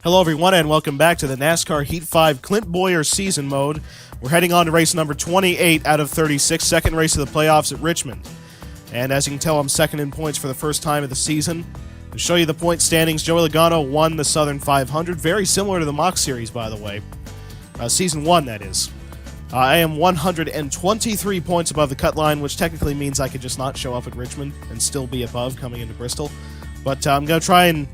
Hello everyone and welcome back to the NASCAR Heat 5 Clint Bowyer season mode. We're heading on to race number 28 out of 36, second race of the playoffs at Richmond. And as you can tell, I'm second in points for the first time of the season. To show you the point standings, Joey Logano won the Southern 500, very similar to the Mock Series, by the way. Season 1, that is. I am 123 points above the cut line, which technically means I could just not show up at Richmond and still be above coming into Bristol. But I'm going to try and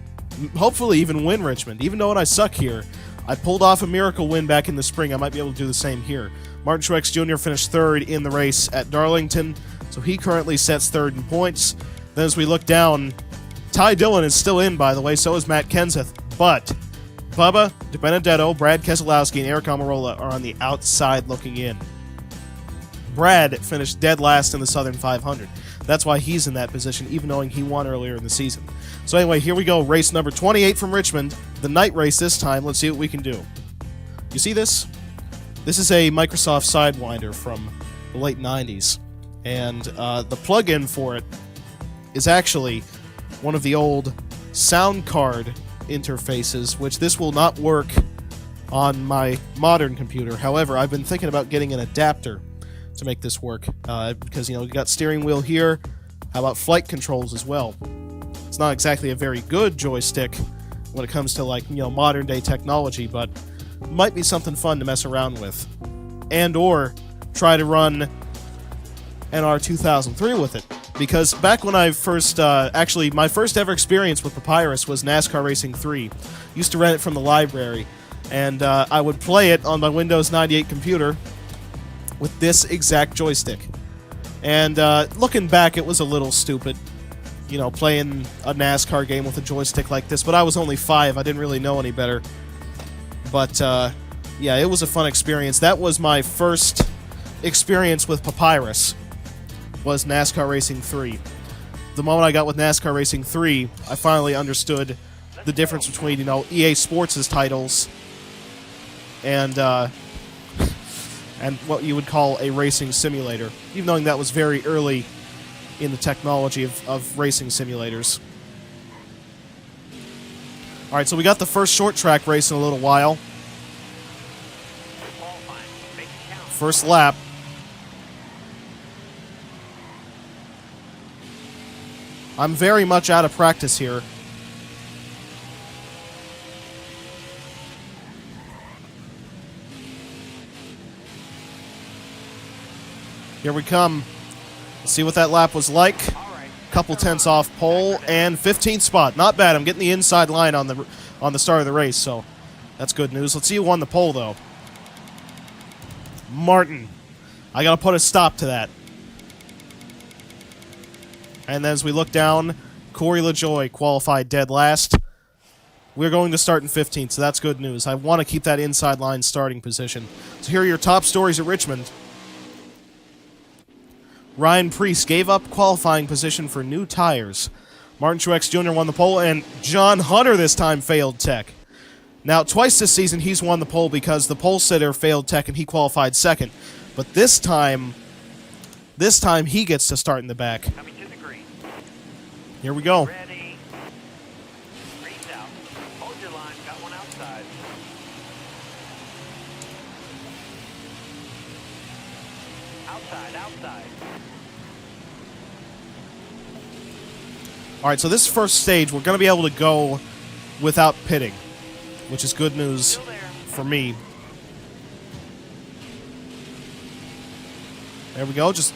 hopefully even win Richmond. Even though I suck here, I pulled off a miracle win back in the spring. I might be able to do the same here. Martin Truex Jr. finished third in the race at Darlington, so he currently sets third in points. Then as we look down, Ty Dillon is still in, by the way, so is Matt Kenseth. But Bubba DiBenedetto, Brad Keselowski, and Eric Almirola are on the outside looking in. Brad finished dead last in the Southern 500. That's why he's in that position, even knowing he won earlier in the season. So anyway, here we go. Race number 28 from Richmond. The night race this time. Let's see what we can do. You see this? This is a Microsoft Sidewinder from the late 90s. And the plug-in for it is actually one of the old sound card interfaces, which this will not work on my modern computer. However, I've been thinking about getting an adapter to make this work, because, you got steering wheel here. How about flight controls as well? It's not exactly a very good joystick when it comes to, modern day technology, but might be something fun to mess around with. And or try to run NR 2003 with it. Because back when I first, actually, my first ever experience with Papyrus was NASCAR Racing 3. Used to rent it from the library, and I would play it on my Windows 98 computer with this exact joystick. And looking back, it was a little stupid, playing a NASCAR game with a joystick like this, but I was only 5, I didn't really know any better. But, yeah, it was a fun experience. That was my first experience with Papyrus, was NASCAR Racing 3. The moment I got with NASCAR Racing 3, I finally understood the difference between, EA Sports' titles and what you would call a racing simulator, even knowing that was very early in the technology of racing simulators. Alright, so we got the first short track race in a little while. First lap. I'm very much out of practice here. Here we come. Let's see what that lap was like. Couple tenths off pole and 15th spot. Not bad. I'm getting the inside line on the start of the race, so that's good news. Let's see who won the pole, though. Martin. I gotta put a stop to that. And then as we look down, Corey LaJoie qualified dead last. We're going to start in 15th, so that's good news. I want to keep that inside line starting position. So here are your top stories at Richmond. Ryan Preece gave up qualifying position for new tires. Martin Truex Jr. won the pole, and John Hunter this time failed tech. Now, twice this season he's won the pole because the pole sitter failed tech and he qualified second. But this time he gets to start in the back. Here we go. Ready. Green's out. Hold your line. Got one outside. Outside. Alright, so this first stage, we're going to be able to go without pitting, which is good news for me. There we go, just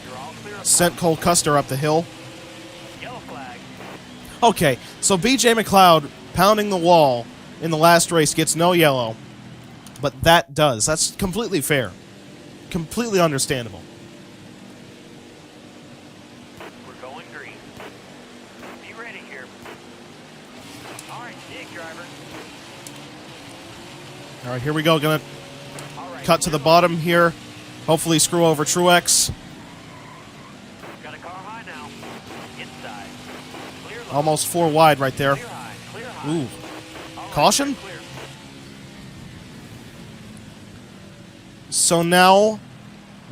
sent Cole Custer up the hill. Yellow flag. Okay, so BJ McLeod pounding the wall in the last race gets no yellow, but that does. That's completely fair. Completely understandable. We're going green. Be ready here. All right, dig, driver. All right, here we go. Gonna cut to the bottom here. Hopefully screw over Truex. Got a car high now. Inside. Clear low. Almost 4 wide right there. Clear high. Clear high. Ooh. All right, Caution? clear. So now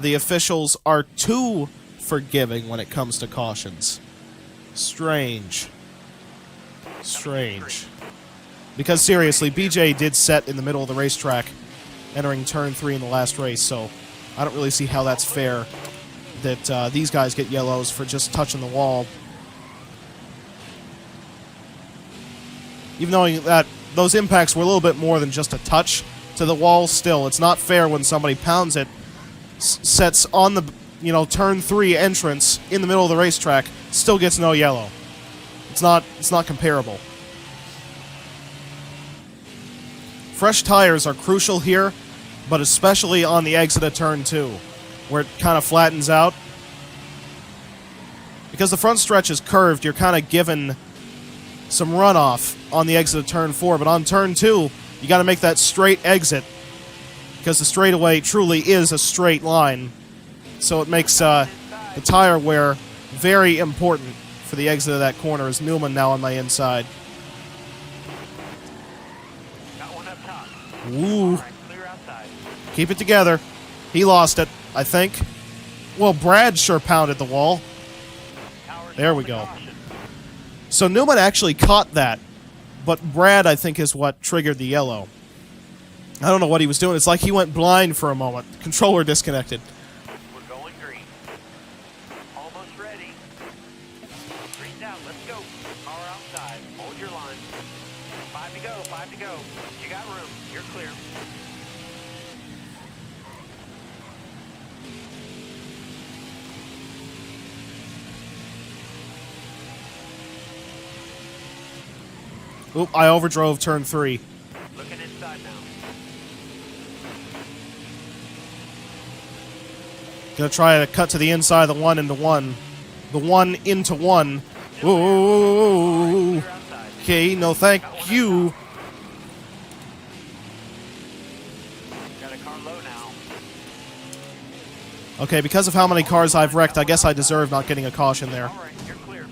the officials are too forgiving when it comes to cautions. Strange. Because seriously, BJ did set in the middle of the racetrack, entering turn 3 in the last race, so I don't really see how that's fair that these guys get yellows for just touching the wall. Even though that those impacts were a little bit more than just a touch to the wall, still, it's not fair when somebody pounds it, sets on the, turn 3 entrance in the middle of the racetrack, still gets no yellow. It's not comparable. Fresh tires are crucial here, but especially on the exit of turn 2, where it kind of flattens out. Because the front stretch is curved, you're kind of given some runoff on the exit of turn 4, but on turn 2, you got to make that straight exit, because the straightaway truly is a straight line. So it makes the tire wear very important for the exit of that corner, as Newman now on my inside. Got one up top. Ooh. All right, clear outside. Keep it together. He lost it, I think. Well, Brad sure pounded the wall. Towers There on we the go. caution. So Newman actually caught that, but Brad, I think, is what triggered the yellow. I don't know what he was doing. It's like he went blind for a moment. Controller disconnected. We're going green. Almost ready. Green's out. Let's go. Car outside. Hold your line. 5 to go. 5 to go. You got room. You're clear. Oop, I overdrove turn 3. Looking inside now. Gonna try to cut to the inside of the 1 into 1. The 1 into 1. Whoa. Clear outside. Okay, no thank you. Got a car low now. Okay, because of how many cars I've wrecked, I guess I deserve not getting a caution there. All right, you're clear.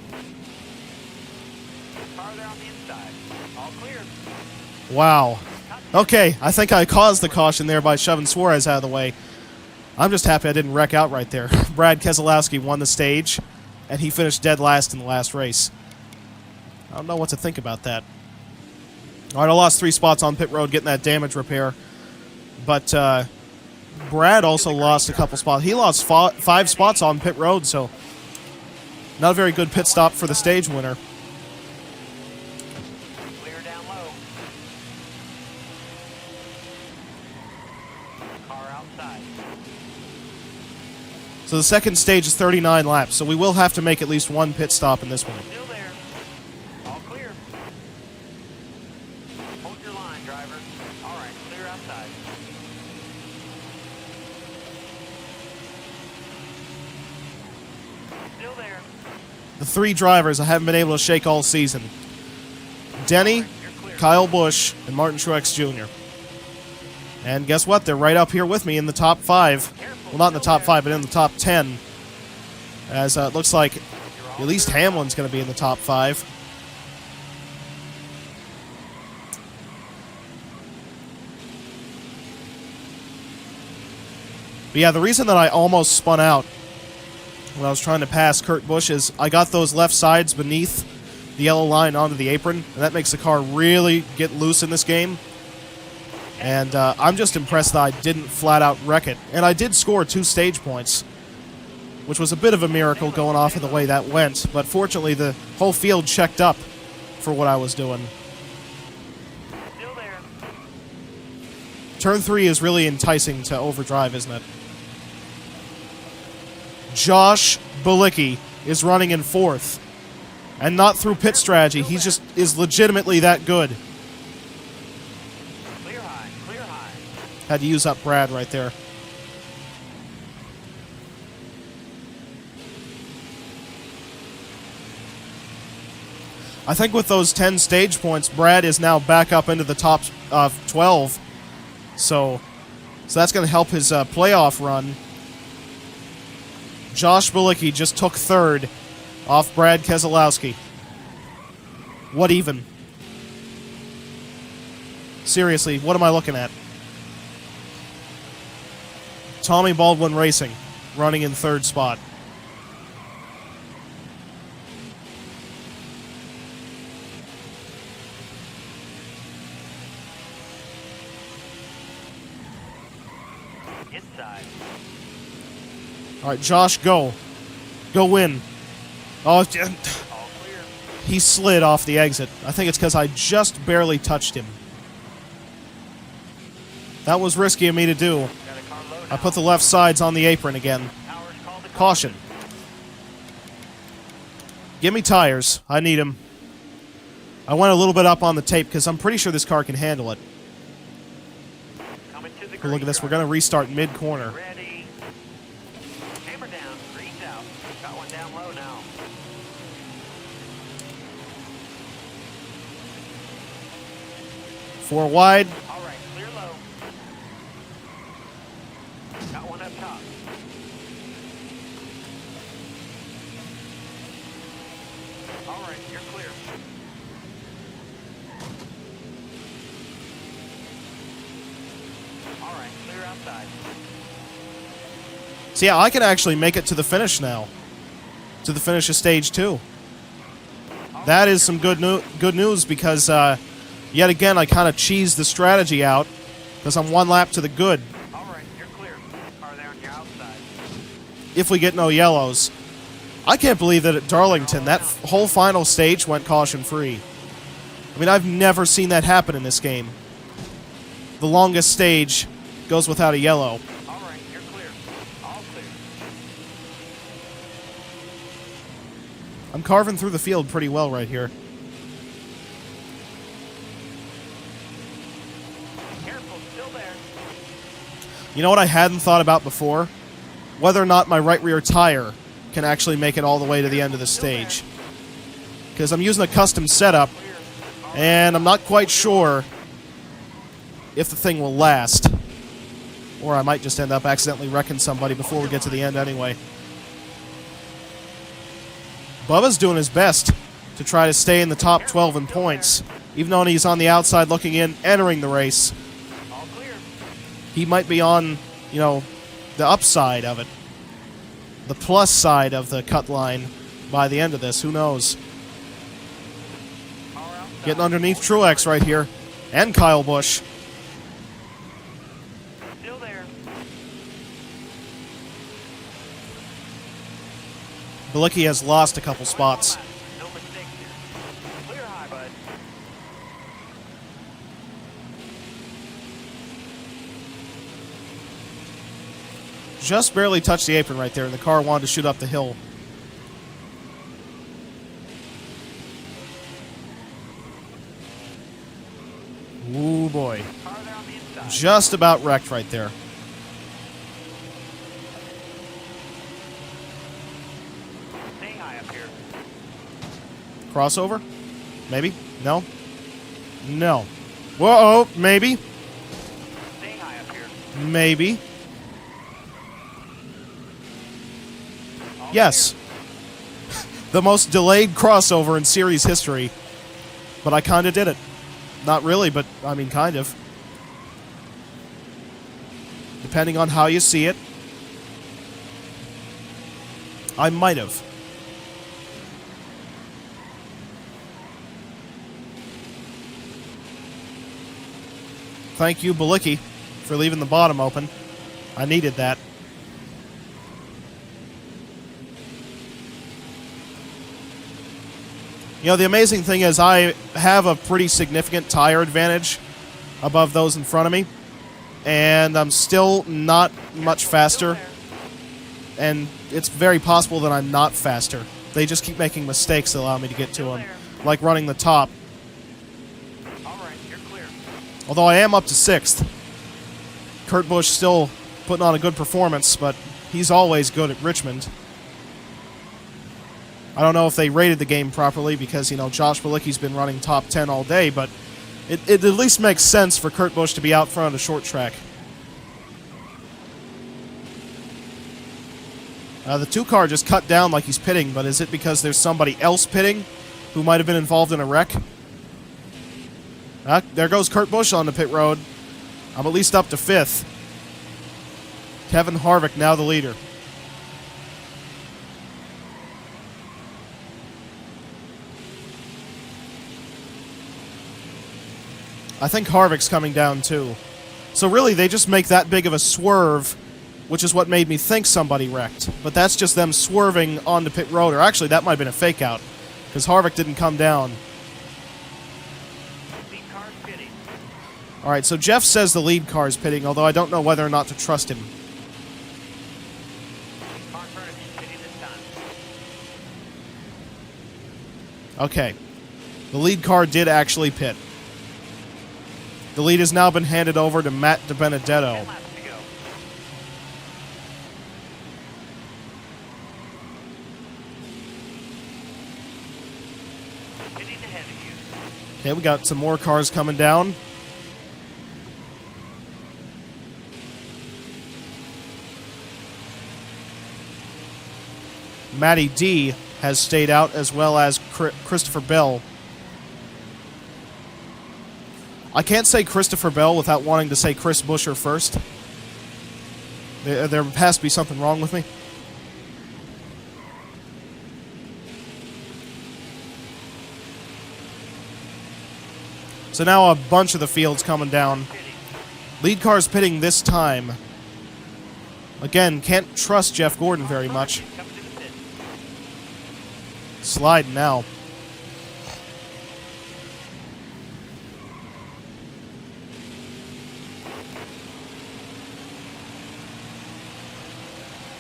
Car there on the inside. All clear. Wow. Okay, I think I caused the caution there by shoving Suarez out of the way. I'm just happy I didn't wreck out right there. Brad Keselowski won the stage, and he finished dead last in the last race. I don't know what to think about that. All right, I lost 3 spots on pit road getting that damage repair. But Brad also lost a couple spots. He lost 5 spots on pit road, so not a very good pit stop for the stage winner. Clear down low. Car outside. So the second stage is 39 laps, so we will have to make at least 1 pit stop in this one. Still there. All clear. Hold your line, driver. All right, clear outside. Still there. The 3 drivers I haven't been able to shake all season. Denny, You're clear. Kyle Busch, and Martin Truex Jr. And guess what? They're right up here with me in the top 5. Careful. Well, not in the Still top there. 5, but in the top 10. As it looks like You're all at least clear. Hamlin's going to be in the top 5. But yeah, the reason that I almost spun out when I was trying to pass Kurt Busch is I got those left sides beneath the yellow line onto the apron, and that makes the car really get loose in this game. And I'm just impressed that I didn't flat out wreck it. And I did score 2 stage points, which was a bit of a miracle going off of the way that went. But fortunately, the whole field checked up for what I was doing. Still there. Turn 3 is really enticing to overdrive, isn't it? Josh Bilicki is running in 4th. And not through pit strategy. He just is legitimately that good. Clear high. Clear high. Had to use up Brad right there. I think with those 10 stage points, Brad is now back up into the top 12. So that's going to help his playoff run. Josh Bilicki just took 3rd off Brad Keselowski. What even? Seriously, what am I looking at? Tommy Baldwin Racing running in 3rd spot. Inside. All right, Josh, go. Go win. Oh, All clear. he slid off the exit. I think it's because I just barely touched him. That was risky of me to do. Got a car low now. I put the left sides on the apron again. Power's called to Caution. Give me tires. I need them. I went a little bit up on the tape because I'm pretty sure this car can handle it. Coming to the But look green at this. We're drive. going to restart mid-corner. Ready. Hammer down. Green's out. Got one down low now. Four wide. All right, clear low. Got one up top. All right, you're clear. All right, clear outside. So yeah, I can actually make it to the finish now. To the finish of stage 2. That is some good news because yet again I kind of cheesed the strategy out because I'm one lap to the good. All right, you're clear. Are they on your outside? If we get no yellows. I can't believe that at Darlington that whole final stage went caution free. I mean, I've never seen that happen in this game. The longest stage goes without a yellow. All right, you're clear. All clear. I'm carving through the field pretty well right here. Careful, still there. You know what I hadn't thought about before? Whether or not my right rear tire can actually make it all the way to the end of the stage. Because I'm using a custom setup, and I'm not quite sure if the thing will last. Or I might just end up accidentally wrecking somebody before we get to the end anyway. Bubba's doing his best to try to stay in the top 12 in points, even though he's on the outside looking in, entering the race. All clear. He might be on, you know, the upside of it. The plus side of the cut line by the end of this. Who knows? Power outside. Getting underneath Truex right here. And Kyle Busch. Still there. Bilicki has lost a couple spots. No mistakes here. Clear high, bud. Just barely touched the apron right there, and the car wanted to shoot up the hill. Ooh, boy. Car there on the inside. Just about wrecked right there. Stay high up here. Crossover? Maybe? No? No. Whoa, maybe? Stay high up here. Maybe. All Yes. The most delayed crossover in series history. But I kind of did it. Not really, but I mean kind of. Depending on how you see it. I might have. Thank you, Bilicki, for leaving the bottom open. I needed that. You know, the amazing thing is I have a pretty significant tire advantage above those in front of me, and I'm still not much faster, and it's very possible that I'm not faster. They just keep making mistakes that allow me to get to them, like running the top. All right, you're clear. Although I am up to 6th. Kurt Busch still putting on a good performance, but he's always good at Richmond. I don't know if they rated the game properly because, you know, Josh Bilicki's been running top 10 all day, but it at least makes sense for Kurt Busch to be out front of the short track. The 2-car just cut down like he's pitting, but is it because there's somebody else pitting who might have been involved in a wreck? There goes Kurt Busch on the pit road. I'm at least up to 5th. Kevin Harvick now the leader. I think Harvick's coming down too. So really, they just make that big of a swerve, which is what made me think somebody wrecked. But that's just them swerving onto pit road. Or actually, that might have been a fake out, because Harvick didn't come down. Lead car's pitting. All right, so Jeff says the lead car is pitting, although I don't know whether or not to trust him. Car in front of you pitting this time. Okay. The lead car did actually pit. The lead has now been handed over to Matt DiBenedetto. 10 laps to go. Pitting ahead of you. Okay, we got some more cars coming down. Matty D has stayed out, as well as Christopher Bell. I can't say Christopher Bell without wanting to say Chris Buescher first. There has to be something wrong with me. So now a bunch of the field's coming down. Pitting. Lead car's pitting this time. Again, can't trust Jeff Gordon very much. Coming to the pit. Sliding now.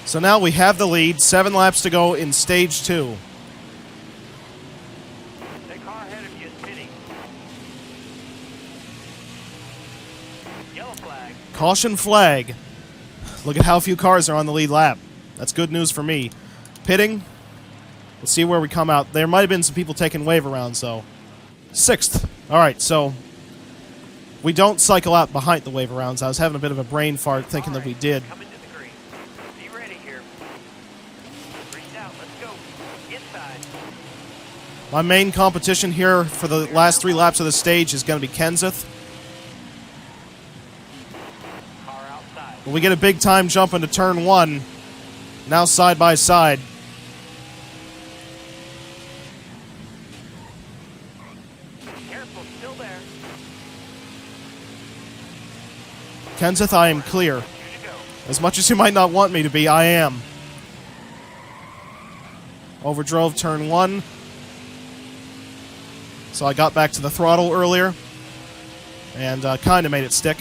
So now we have the lead. 7 laps to go in stage 2. That car ahead of you is pitting. Yellow flag. Caution flag. Look at how few cars are on the lead lap. That's good news for me. Pitting. Let's see where we come out. There might have been some people taking wave arounds, though. 6th. All right, so we don't cycle out behind the wave arounds. I was having a bit of a brain fart thinking that we did. Coming to the green. Be ready here. Reach out. Let's go. Inside. My main competition here for the last 3 laps of the stage is going to be Kenseth. Car outside. But we get a big time jump into turn 1. Now side by side. Careful. Still there. Kenseth, I am clear. You to go. As much as you might not want me to be, I am. Overdrove turn 1. So I got back to the throttle earlier. And kind of made it stick.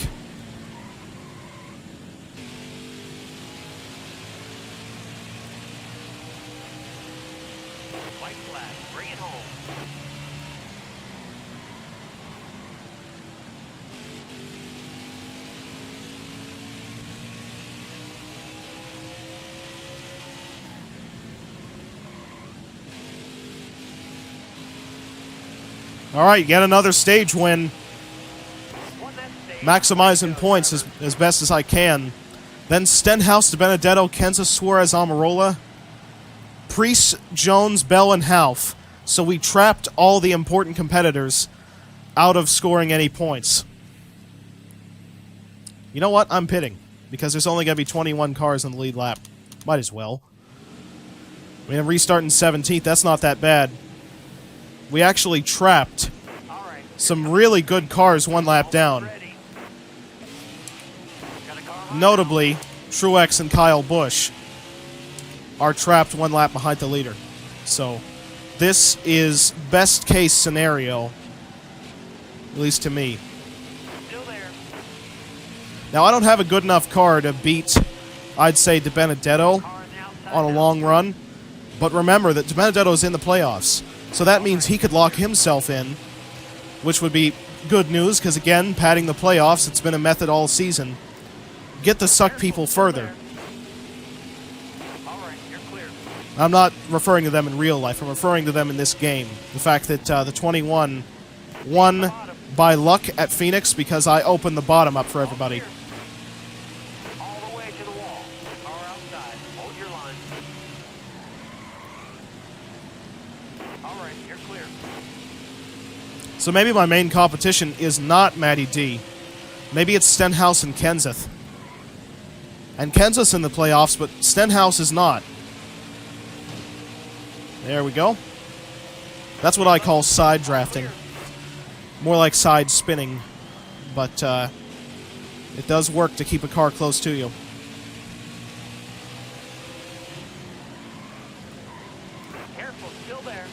White flag. Bring it home. All right, yet another stage win. Won that stage. Maximizing points as best as I can. Then Stenhouse, DiBenedetto, Kenseth, Suarez, Amarola, Preece, Jones, Bell, and Half. So we trapped all the important competitors out of scoring any points. You know what? I'm pitting. Because there's only going to be 21 cars in the lead lap. Might as well. I mean, I'm restarting 17th. That's not that bad. We actually trapped All right. some really good cars 1 lap down. Ready. Got a car hot. Notably, Truex and Kyle Busch are trapped 1 lap behind the leader. So, this is best case scenario, at least to me. Still there. Now, I don't have a good enough car to beat, I'd say, DiBenedetto Car on the outside. on a now. long run. But remember that DiBenedetto is in the playoffs. So that means he could lock himself in, which would be good news, because again, padding the playoffs, it's been a method all season. Get to suck people further. All right. You're clear. I'm not referring to them in real life. I'm referring to them in this game. The fact that the 21 won by luck at Phoenix because I opened the bottom up for everybody. All the way to the wall. Car outside. Hold your line. All right. You're clear. So maybe my main competition is not Matty D. Maybe it's Stenhouse and Kenseth. And Kenseth's in the playoffs, but Stenhouse is not. There we go. That's what I call side drafting. More like side spinning. But, It does work to keep a car close to you. Careful, still there.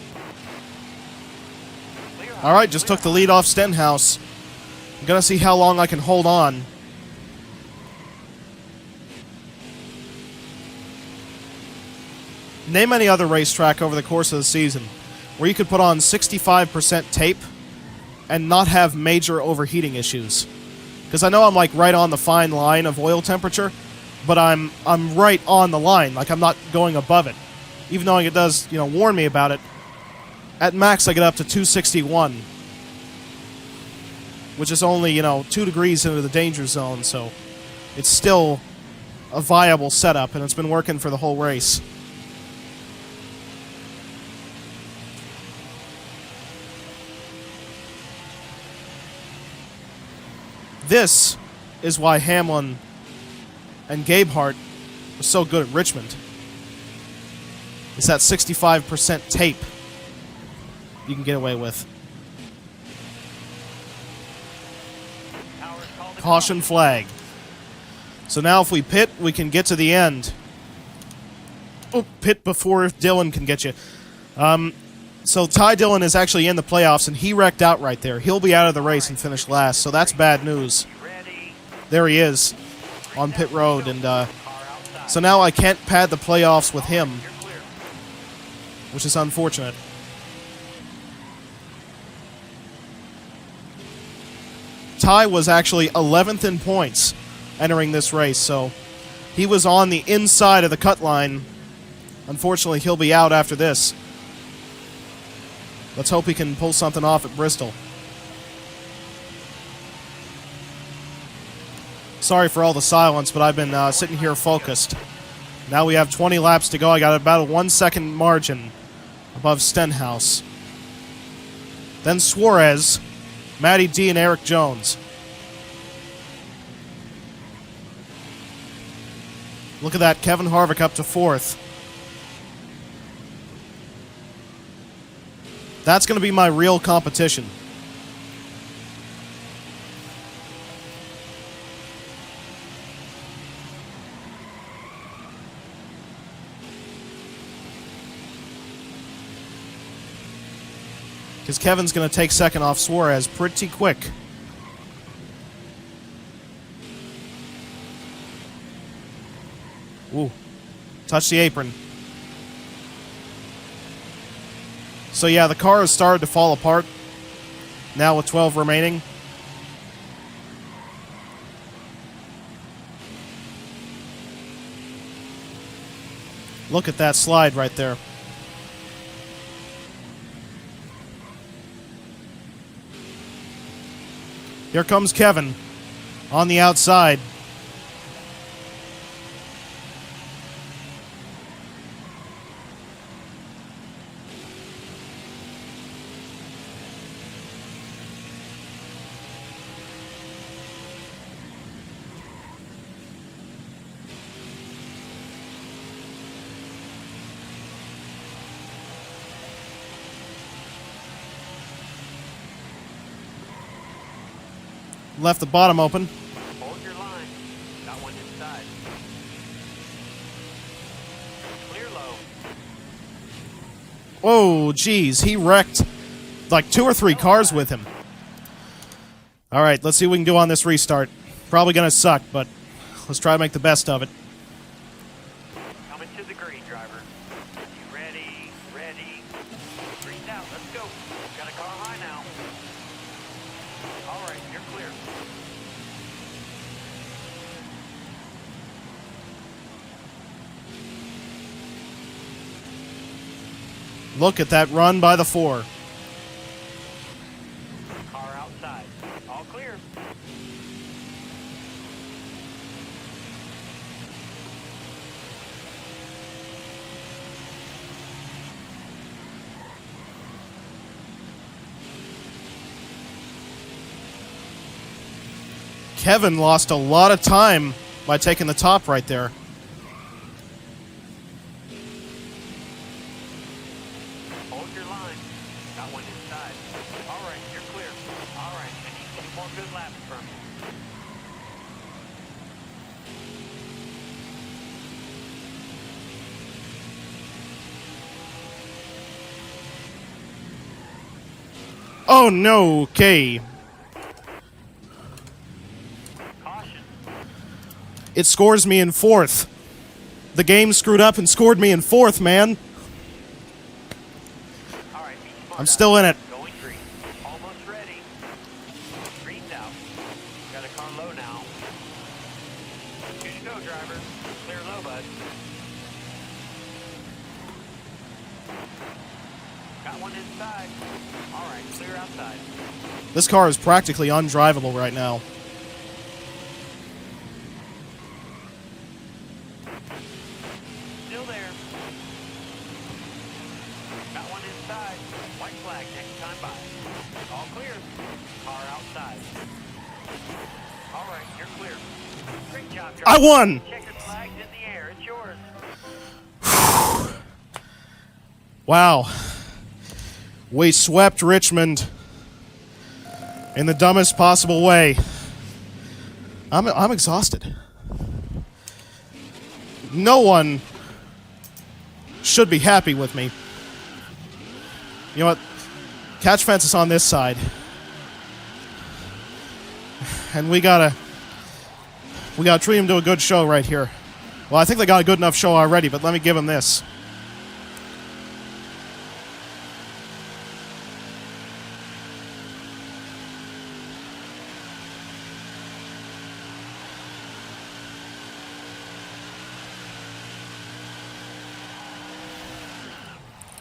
Clear, All right, just took the lead off Stenhouse. I'm going to see how long I can hold on. Name any other racetrack over the course of the season where you could put on 65% tape and not have major overheating issues. Because I know I'm like right on the fine line of oil temperature, but I'm right on the line. Like I'm not going above it. Even though it does, warn me about it. At max I get up to 261. Which is only, 2 degrees into the danger zone, so it's still a viable setup, and it's been working for the whole race. This is why Hamlin and Gabehart are so good at Richmond. It's that 65% tape you can get away with. Caution flag. So now if we pit, we can get to the end. Oh, pit before Dillon can get you. So Ty Dillon is actually in the playoffs, and he wrecked out right there. He'll be out of the race and finish last, so that's bad news. There he is on pit road, and so now I can't pad the playoffs with him, which is unfortunate. Ty was actually 11th in points entering this race, so he was on the inside of the cut line. Unfortunately, he'll be out after this. Let's hope he can pull something off at Bristol. Sorry for all the silence, but I've been sitting here focused. Now we have 20 laps to go. I got about a 1 second margin above Stenhouse. Then Suarez, Matty D, and Eric Jones. Look at that, Kevin Harvick up to 4th. That's going to be my real competition. Because Kevin's going to take second off Suarez pretty quick. Ooh. Touch the apron. So yeah, the car has started to fall apart. Now with 12 remaining. Look at that slide right there. Here comes Kevin on the outside. Left the bottom open. Hold your line. Got one inside. Clear low. Whoa, geez. He wrecked like 2 or 3 cars with him. All right, let's see what we can do on this restart. Probably going to suck, but let's try to make the best of it. Coming to the green, driver. You ready? Ready. Green's out. Let's go. Got a car high now. All right, you're clear. Look at that run by the 4. Car outside. All clear. Kevin lost a lot of time by taking the top right there. Hold your line. Got one inside. All right, you're clear. All right, I need 2 more good laps from you. Oh, no. Okay. Caution. It scores me in 4th. The game screwed up and scored me in 4th, man. All right, be smart I'm still in it. Going green. Almost ready. Green's out. Got a car low now. Here you go, driver. Clear low, bud. Got one inside. All right, clear outside. This car is practically undrivable right now. Still there. Got one inside. White flag next time by. All clear. Car outside. All right, you're clear. Great job, driver. I won! Checkered flag's in the air. It's yours. Wow. We swept Richmond in the dumbest possible way. I'm exhausted. No one should be happy with me. You know what? Catch fence is on this side. And we gotta treat him to a good show right here. Well, I think they got a good enough show already, but let me give him this.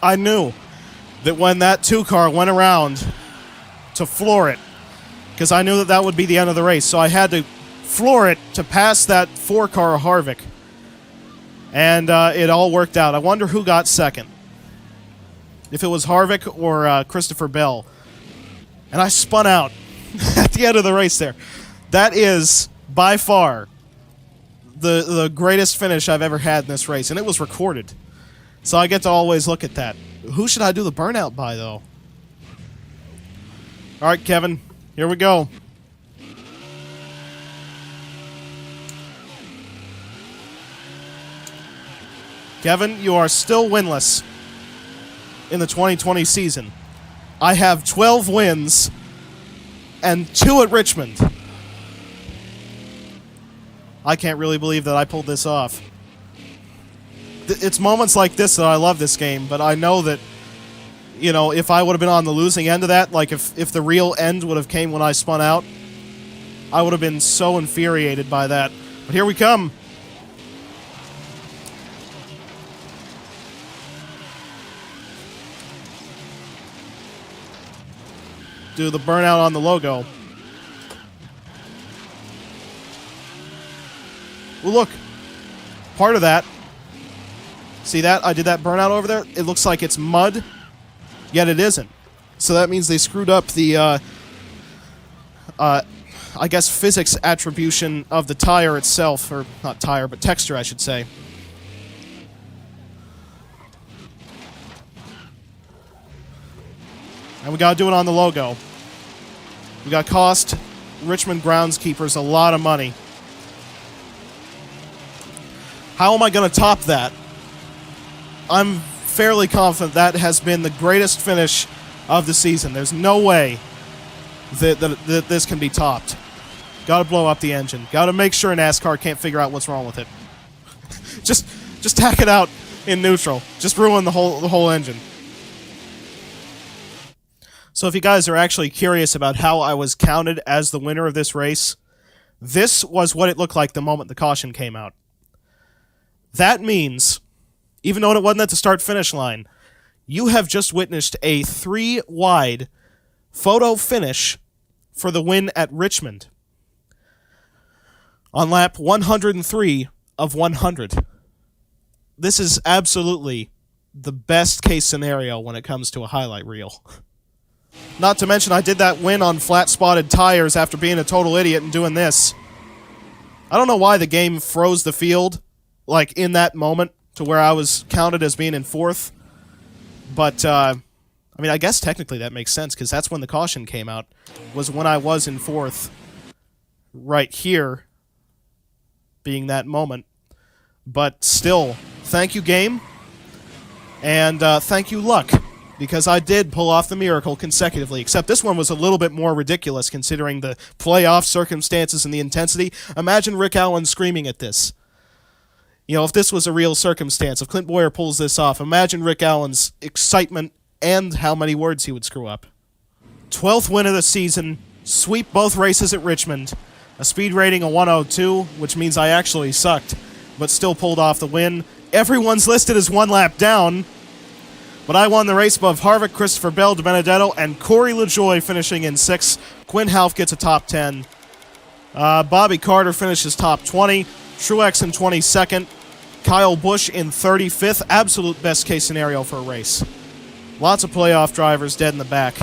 I knew that when that 2-car went around to floor it, because I knew that that would be the end of the race, so I had to floor it to pass that 4-car Harvick. And it all worked out. I wonder who got second. If it was Harvick or Christopher Bell. And I spun out at the end of the race there. That is, by far, the greatest finish I've ever had in this race. And it was recorded. So I get to always look at that. Who should I do the burnout by, though? All right, Kevin. Here we go. Kevin, you are still winless in the 2020 season. I have 12 wins and 2 at Richmond. I can't really believe that I pulled this off. It's moments like this that I love this game, but I know that, you know, if I would have been on the losing end of that, like if the real end would have came when I spun out, I would have been so infuriated by that. But here we come. Do the burnout on the logo. Well, look. Part of that. See that? I did that burnout over there. It looks like it's mud, yet it isn't. So that means they screwed up the, I guess, physics attribution of the tire itself. Or, not tire, but texture, I should say. And we gotta do it on the logo. We gotta cost Richmond groundskeepers a lot of money. How am I gonna top that? I'm fairly confident that has been the greatest finish of the season. There's no way that this can be topped. Gotta blow up the engine. Gotta make sure NASCAR can't figure out what's wrong with it. just tack it out in neutral. Just ruin the whole engine. So if you guys are actually curious about how I was counted as the winner of this race, this was what it looked like the moment the caution came out. That means, even though it wasn't at the start-finish line, you have just witnessed a 3-wide photo finish for the win at Richmond on lap 103 of 100. This is absolutely the best-case scenario when it comes to a highlight reel. Not to mention I did that win on flat-spotted tires after being a total idiot and doing this. I don't know why the game froze the field, like, in that moment, to where I was counted as being in 4th. But, I mean, I guess technically that makes sense, because that's when the caution came out, was when I was in 4th, right here, being that moment. But still, thank you, game, and thank you, luck, because I did pull off the miracle consecutively, except this one was a little bit more ridiculous considering the playoff circumstances and the intensity. Imagine Rick Allen screaming at this. You know, if this was a real circumstance, if Clint Bowyer pulls this off, imagine Rick Allen's excitement and how many words he would screw up. 12th win of the season, sweep both races at Richmond, a speed rating of 102, which means I actually sucked, but still pulled off the win. Everyone's listed as one lap down, but I won the race above Harvick, Christopher Bell, DiBenedetto, and Corey LaJoie finishing in 6th. Quinn Half gets a top 10. Bobby Carter finishes top 20. Truex in 22nd. Kyle Busch in 35th. Absolute best case scenario for a race. Lots of playoff drivers dead in the back.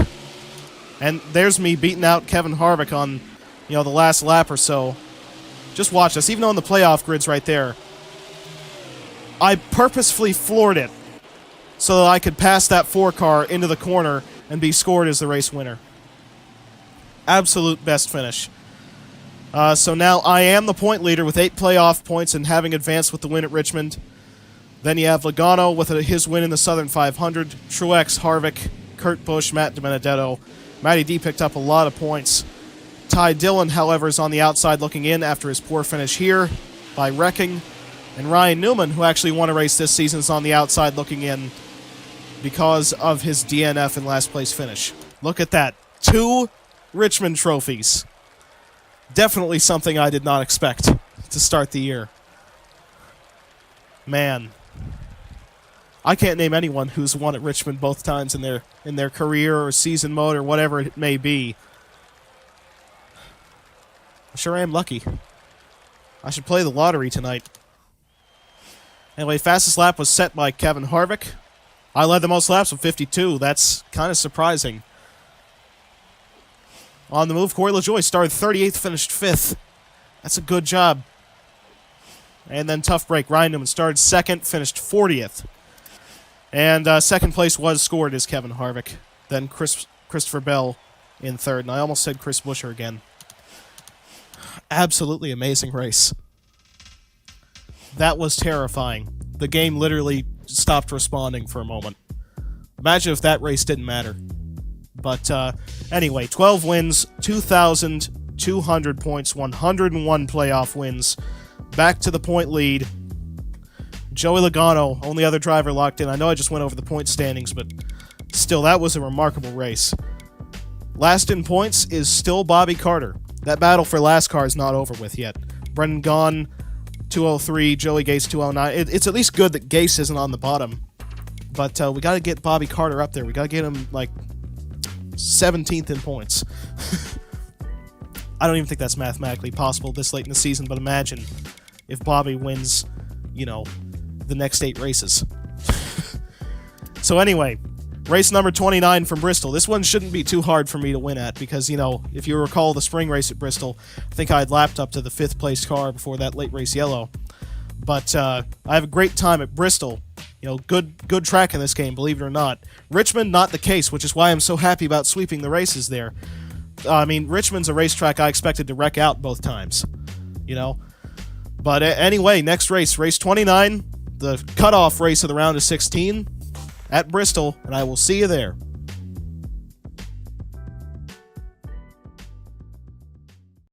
And there's me beating out Kevin Harvick on, the last lap or so. Just watch this. Even on the playoff grid's right there, I purposefully floored it so that I could pass that 4 car into the corner and be scored as the race winner. Absolute best finish. So now I am the point leader with 8 playoff points and having advanced with the win at Richmond. Then you have Logano with his win in the Southern 500. Truex, Harvick, Kurt Busch, Matt DiBenedetto. Matty D picked up a lot of points. Ty Dillon, however, is on the outside looking in after his poor finish here by wrecking. And Ryan Newman, who actually won a race this season, is on the outside looking in because of his DNF and last place finish. Look at that. 2 Richmond trophies. Definitely something I did not expect to start the year. Man. I can't name anyone who's won at Richmond both times in their career or season mode or whatever it may be. I sure am lucky. I should play the lottery tonight. Anyway, fastest lap was set by Kevin Harvick. I led the most laps with 52. That's kind of surprising. On the move, Corey LaJoie started 38th, finished 5th. That's a good job. And then tough break. Ryan Newman started 2nd, finished 40th. And second place was scored as Kevin Harvick. Then Christopher Bell in 3rd. And I almost said Chris Buescher again. Absolutely amazing race. That was terrifying. The game literally stopped responding for a moment. Imagine if that race didn't matter. But anyway, 12 wins, 2,200 points, 101 playoff wins. Back to the point lead. Joey Logano, only other driver locked in. I know I just went over the point standings, but still, that was a remarkable race. Last in points is still Bobby Carter. That battle for last car is not over with yet. Brendan Gaughan, 203, Joey Gase, 209. It's at least good that Gase isn't on the bottom. But we got to get Bobby Carter up there. We got to get him, 17th in points. I don't even think that's mathematically possible this late in the season, but imagine if Bobby wins, the next 8 races. So anyway, race number 29 from Bristol. This one shouldn't be too hard for me to win at because, if you recall the spring race at Bristol, I think I had lapped up to the 5th place car before that late race yellow. But I have a great time at Bristol. Good track in this game, believe it or not. Richmond, not the case, which is why I'm so happy about sweeping the races there. Richmond's a racetrack I expected to wreck out both times, But anyway, next race, race 29, the cutoff race of the round of 16 at Bristol, and I will see you there.